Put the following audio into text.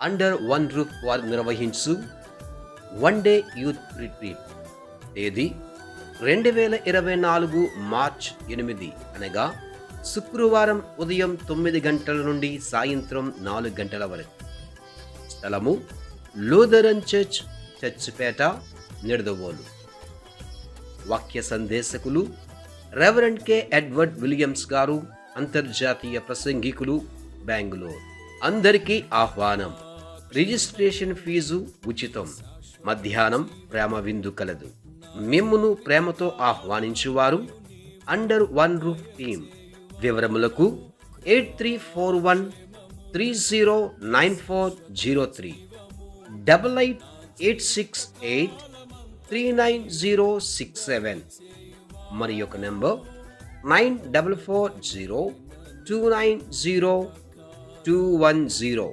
Under one roof వారు నిర్వహించు one day youth retreat. తేదీ 2024 March 8 అనగా శుక్రవారం ఉదయం 9 గంటల నుండి సాయంత్రం 4 గంటల వరకు. స్థలము లూథరన్ చర్చ్, చర్చిపేట, నిడదవోలు. వాక్య సందేశకులు రెవరెండ్ కె ఎడ్వర్డ్ విలియమ్స్ గారు, అంతర్జాతీయ ప్రసంగికులు, బెంగళూరు. అందరికీ ఆహ్వానం. రిజిస్ట్రేషన్ ఫీజు ఉచితం. మధ్యాహ్నం ప్రేమ విందు కలదు. మిమ్మును ప్రేమతో ఆహ్వానించువారు అండర్ వన్ రూఫ్ టీమ్. వివరములకు 8341309403 8886839067 మరి యొక్క నెంబర్ 9440290210.